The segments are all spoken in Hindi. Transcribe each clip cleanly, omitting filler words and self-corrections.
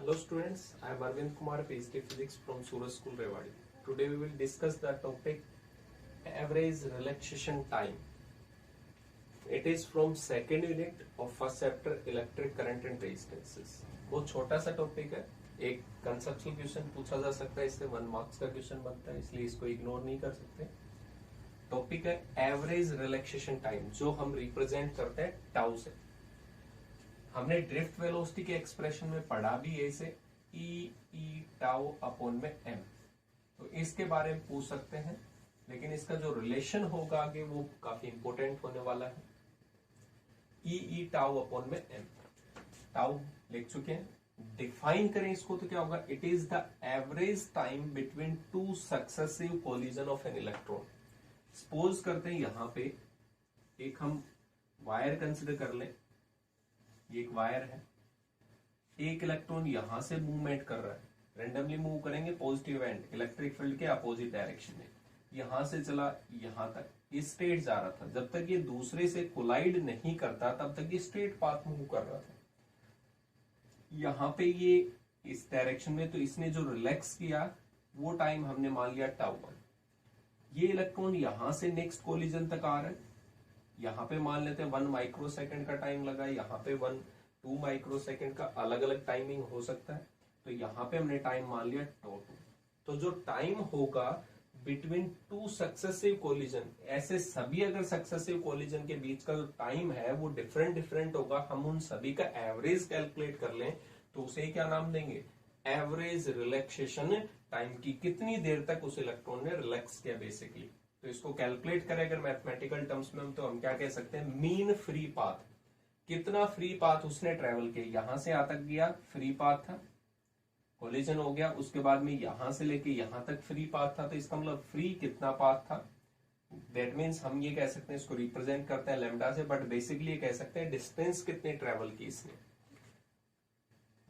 Hello students, I am Arvind Kumar, PhD Physics from Suraj School, Rewari. Today we will discuss the topic average relaxation time. It is from second unit of first chapter electric current and resistances. बहुत छोटा सा टॉपिक है, एक कंसेप्चुअल क्वेश्चन पूछा जा सकता है, इससे 1 मार्क्स का क्वेश्चन बनता है, इसलिए इसको इग्नोर नहीं कर सकते. टॉपिक है एवरेज रिलैक्सेशन टाइम, जो हम रिप्रेजेंट करते हैं टाउ से. हमने ड्रिफ्ट वेलोसिटी के एक्सप्रेशन में पढ़ा भी ऐसे ई टाउ अपॉन में एम, तो इसके बारे में पूछ सकते हैं, लेकिन इसका जो रिलेशन होगा आगे वो काफी इंपॉर्टेंट होने वाला है. ई टाउ अपॉन में एम, टाउ लिख चुके हैं. डिफाइन करें इसको तो क्या होगा, it is the average time between two successive collision of an electron. Suppose करते हैं यहां पे एक हम वायर कंसिडर कर लें, ये एक वायर है, एक इलेक्ट्रॉन यहां से मूवमेंट कर रहा है, रेंडमली मूव करेंगे पॉजिटिव एंड इलेक्ट्रिक फील्ड के अपोजिट डायरेक्शन में. यहां से चला यहां तक, ये स्ट्रेट जा रहा था. जब तक ये दूसरे से कोलाइड नहीं करता तब तक ये स्ट्रेट पाथ मूव कर रहा था. यहां पे ये इस डायरेक्शन में, तो इसने जो रिलैक्स किया वो टाइम हमने मान लिया टाउ 1. ये इलेक्ट्रॉन यहां से नेक्स्ट कोलिजन तक आ रहा है, यहाँ पे मान लेते हैं 1 माइक्रो सेकेंड का टाइम लगा, यहाँ पे 2 माइक्रो सेकेंड का अलग अलग टाइमिंग हो सकता है. तो यहाँ पे हमने टाइम मान लिया टो 2. तो जो टाइम होगा बिटवीन टू सक्सेसिव कोलिजन, ऐसे सभी अगर सक्सेसिव कोलिजन के बीच का जो टाइम है वो डिफरेंट डिफरेंट होगा, हम उन सभी का एवरेज कैलकुलेट कर लें तो उसे क्या नाम देंगे, एवरेज रिलैक्सेशन टाइम. की कितनी देर तक उस इलेक्ट्रॉन ने रिलैक्स किया बेसिकली. तो इसको कैलकुलेट करें अगर मैथमेटिकल टर्म्स में, तो हम क्या कह सकते हैं, मीन फ्री पाथ. कितना फ्री पाथ उसने ट्रेवल किया, यहां से यहां तक गया फ्री पाथ था, कोलिजन हो गया, उसके बाद में यहां से लेके यहां तक फ्री पाथ था, तो इसका मतलब फ्री कितना पाथ था. दैट मीन्स हम ये कह सकते हैं, इसको रिप्रेजेंट करते हैं लैम्डा से, बट बेसिकली ये कह सकते हैं डिस्टेंस कितनी ट्रेवल की इसने.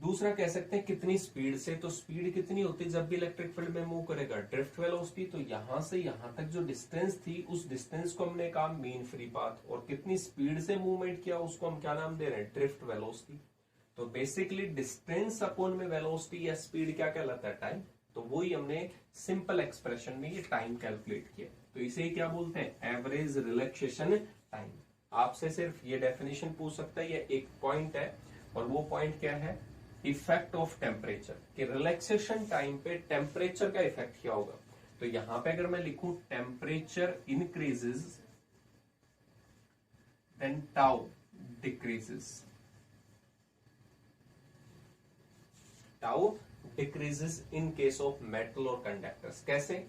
दूसरा कह सकते हैं कितनी स्पीड से, तो स्पीड कितनी होती है जब भी इलेक्ट्रिक फील्ड में मूव करेगा, ड्रिफ्ट वेलोसिटी. तो यहां से यहां तक जो डिस्टेंस थी उस डिस्टेंस को हमने कहा मीन फ्री पाथ, और कितनी स्पीड से मूवमेंट किया उसको हम क्या नाम दे रहे हैं, ड्रिफ्ट वेलोसिटी. तो बेसिकली डिस्टेंस अपॉन में वेलोसिटी या स्पीड क्या कहलाता है, टाइम. तो वही हमने सिंपल एक्सप्रेशन में ये टाइम कैलकुलेट किया, तो इसे क्या बोलते हैं, एवरेज रिलैक्सेशन टाइम. आपसे सिर्फ ये डेफिनेशन पूछ सकता है, ये एक पॉइंट है, और वो पॉइंट क्या है, इफेक्ट ऑफ टेम्परेचर, कि रिलैक्सेशन टाइम पे टेम्परेचर का इफेक्ट क्या होगा. तो यहां पे अगर मैं लिखूं temperature increases then tau decreases, tau decreases in case of metal और कंडक्टर्स. कैसे,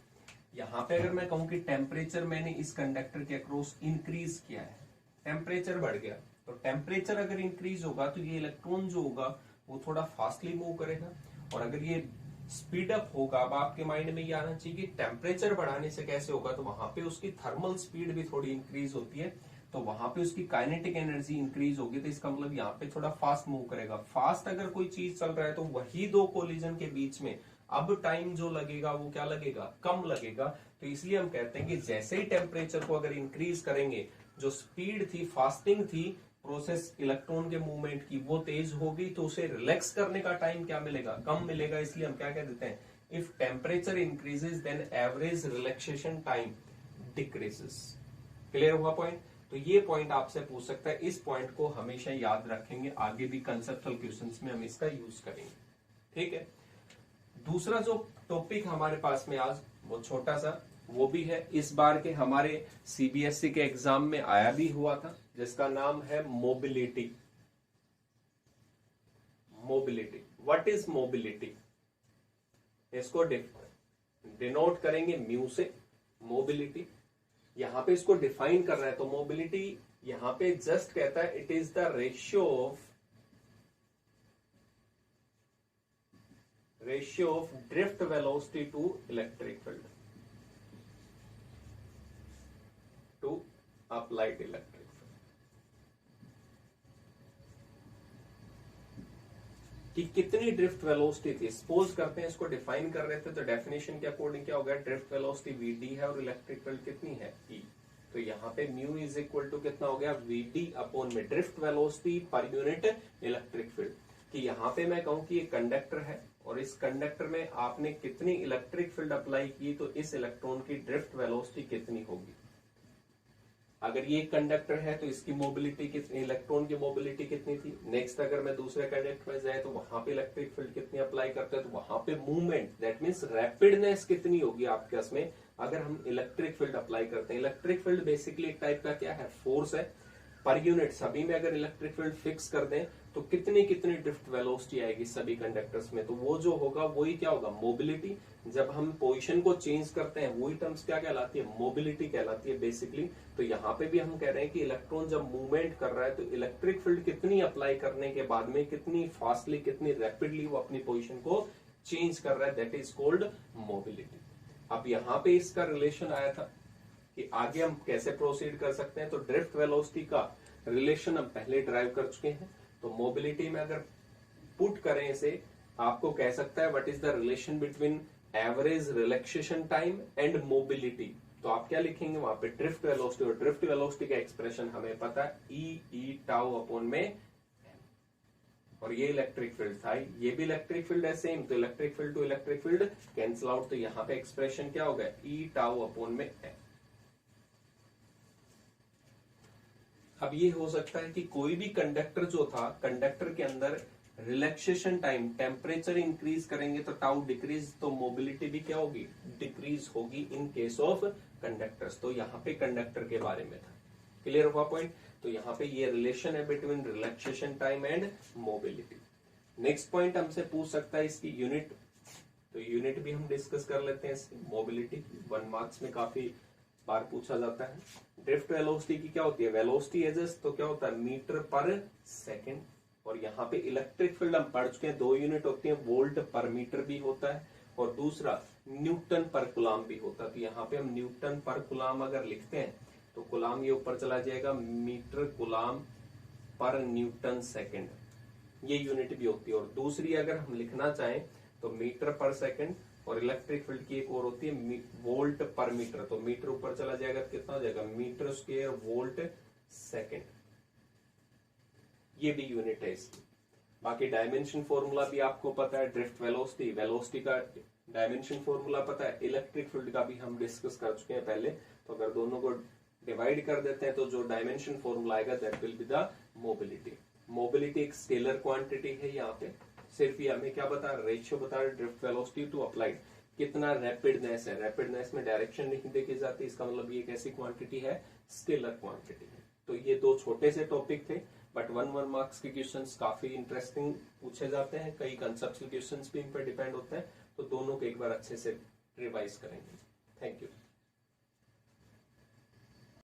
यहां पे अगर मैं कहूं कि टेम्परेचर मैंने इस कंडक्टर के अक्रॉस इंक्रीज किया है, टेम्परेचर बढ़ गया, तो टेम्परेचर अगर इंक्रीज होगा तो ये इलेक्ट्रॉन जो होगा वो थोड़ा फास्टली मूव करेगा. और अगर ये स्पीड अप होगा, अब आपके माइंड में ये आना चाहिए कि टेम्परेचर बढ़ाने से कैसे होगा, तो वहां पे उसकी थर्मल स्पीड भी थोड़ी इंक्रीज होती है, तो वहां पे उसकी काइनेटिक एनर्जी इंक्रीज होगी, तो इसका मतलब यहाँ पे थोड़ा फास्ट मूव करेगा. फास्ट अगर कोई चीज चल रहा है तो वही दो कोलिजन के बीच में अब टाइम जो लगेगा वो क्या लगेगा, कम लगेगा. तो इसलिए हम कहते हैं कि जैसे ही टेम्परेचर को अगर इंक्रीज करेंगे, जो स्पीड थी, फास्टिंग थी प्रोसेस इलेक्ट्रॉन के मूवमेंट की, वो तेज होगी, तो उसे रिलैक्स करने का टाइम क्या मिलेगा, कम मिलेगा. इसलिए हम क्या कह देते हैं, if temperature increases then average relaxation time decreases. Clear हुआ पॉइंट. तो ये पॉइंट आपसे पूछ सकता है, इस पॉइंट को हमेशा याद रखेंगे, आगे भी कंसेप्चुअल क्वेश्चंस में हम इसका यूज करेंगे. ठीक है. दूसरा जो टॉपिक हमारे पास में आज वो छोटा सा, वो भी है इस बार के हमारे सीबीएसई के एग्जाम में आया भी हुआ था, जिसका नाम है mobility. Mobility, what is mobility, इसको डिनोट करेंगे म्यू से. मोबिलिटी यहां पे इसको डिफाइन कर रहा है, तो मोबिलिटी यहां पे जस्ट कहता है it is the ratio of drift velocity to electric field to applied electric field. कि कितनी ड्रिफ्ट वेलोसिटी थी. सपोज करते हैं इसको डिफाइन कर रहे थे, तो डेफिनेशन के अकॉर्डिंग क्या होगा, ड्रिफ्ट वेलोसिटी वीडी है और इलेक्ट्रिक फील्ड कितनी है, ई. तो यहाँ पे म्यू इज इक्वल टू कितना हो गया, वीडी अपॉन में drift velocity per unit electric field. कि यहाँ पे मैं कहूं कि ये कंडक्टर है और इस कंडक्टर में आपने कितनी इलेक्ट्रिक फील्ड अप्लाई की तो इस इलेक्ट्रॉन की ड्रिफ्ट वेलोसिटी कितनी होगी। अगर ये कंडक्टर है तो इसकी मोबिलिटी कितनी, इलेक्ट्रॉन की मोबिलिटी कितनी थी। नेक्स्ट अगर मैं दूसरे कंडक्टर में जाए तो वहां पे इलेक्ट्रिक फील्ड कितनी अप्लाई करते हैं तो वहां पे मूवमेंट दैट मीन्स रैपिडनेस कितनी होगी आपके उसमें अगर हम इलेक्ट्रिक फील्ड अप्लाई करते हैं। इलेक्ट्रिक फील्ड बेसिकली एक टाइप का क्या है, फोर्स है पर यूनिट। सभी में अगर इलेक्ट्रिक फील्ड फिक्स कर दें तो कितनी कितनी ड्रिफ्ट वेलोसिटी आएगी सभी कंडक्टर्स में, तो वो जो होगा वही क्या होगा, मोबिलिटी। जब हम पोजीशन को चेंज करते हैं वही टर्म्स क्या कहलाती है, मोबिलिटी कहलाती है बेसिकली। तो यहाँ पे भी हम कह रहे हैं कि इलेक्ट्रॉन जब मूवमेंट कर रहा है तो इलेक्ट्रिक फील्ड कितनी अप्लाई करने के बाद में कितनी फास्टली कितनी रैपिडली वो अपनी पोजिशन को चेंज कर रहा है, दैट इज कॉल्ड मोबिलिटी। अब यहाँ पे इसका रिलेशन आया था कि आगे हम कैसे प्रोसीड कर सकते हैं, तो ड्रिफ्ट वेलोसिटी का रिलेशन हम पहले ड्राइव कर चुके हैं। तो मोबिलिटी में अगर पुट करें इसे, आपको कह सकता है what is the relation between average relaxation time and mobility. तो आप क्या लिखेंगे वहां पे, ड्रिफ्ट वेलोसिटी, और ड्रिफ्ट वेलोसिटी का एक्सप्रेशन हमें पता है ई टाउ अपॉन में, और ये इलेक्ट्रिक फील्ड था, ये भी इलेक्ट्रिक फील्ड है सेम, तो electric field to electric field cancel out, तो यहाँ पे एक्सप्रेशन क्या होगा, ई टाउ अपॉन में एम। अब ये हो सकता है कि कोई भी कंडक्टर जो था, कंडक्टर के अंदर रिलैक्सेशन टाइम, टेम्परेचर इंक्रीज करेंगे तो टाउ डिक्रीज, तो मोबिलिटी भी क्या होगी, डिक्रीज होगी इन केस ऑफ कंडक्टर्स। तो यहाँ पे कंडक्टर के बारे में था, क्लियर हुआ पॉइंट। तो यहाँ पे ये रिलेशन है between relaxation time and mobility. Next point हमसे पूछ सकता है इसकी यूनिट, तो यूनिट भी हम डिस्कस कर लेते हैं इसकी मोबिलिटी की, 1 मार्क्स में काफी बार पूछा जाता है। ड्रिफ्ट वेलोसिटी की क्या होती है, वेलोसिटी एजेस, तो क्या होता है मीटर पर सेकेंड, और यहाँ पे इलेक्ट्रिक फील्ड हम पढ़ चुके हैं, 2 यूनिट होती है, वोल्ट पर मीटर भी होता है और दूसरा न्यूटन पर कुलाम भी होता है। तो यहाँ पे हम न्यूटन पर कुलाम अगर लिखते हैं तो कुलाम ये ऊपर चला जाएगा, मीटर कुलाम पर न्यूटन सेकेंड, ये यूनिट भी होती है। और दूसरी अगर हम लिखना चाहें तो मीटर पर सेकेंड, और इलेक्ट्रिक फील्ड की एक और होती है वोल्ट पर मीटर, तो मीटर ऊपर चला जाएगा तो कितना हो जाएगा, मीटर स्क्वायर वोल्ट सेकेंड, ये भी यूनिट है इसकी। बाकी डायमेंशन फॉर्मूला भी आपको पता है, ड्रिफ्ट वेलोसिटी, वेलोसिटी का डायमेंशन फॉर्मूला पता है, इलेक्ट्रिक फील्ड का भी हम डिस्कस कर चुके हैं पहले। तो अगर दोनों को डिवाइड कर देते हैं तो जो डायमेंशन फॉर्मूला आएगा that will be the mobility. Mobility एक स्केलर क्वांटिटी है, यहाँ पे सिर्फ ये हमें क्या बता, रेशियो बता रहे ड्रिफ्ट वेलोसिटी टू अप्लाइड, कितना रैपिडनेस है, रैपिडनेस में डायरेक्शन नहीं देखी जाती, इसका मतलब ये एक ऐसी क्वांटिटी है, स्केलर क्वांटिटी है। तो ये 2 छोटे से टॉपिक थे, बट 1 मार्क्स के क्वेश्चंस काफी इंटरेस्टिंग पूछे जाते हैं, कई कंसेप्चुअल क्वेश्चंस भी इन पर डिपेंड होते हैं, तो दोनों को एक बार अच्छे से रिवाइज करेंगे।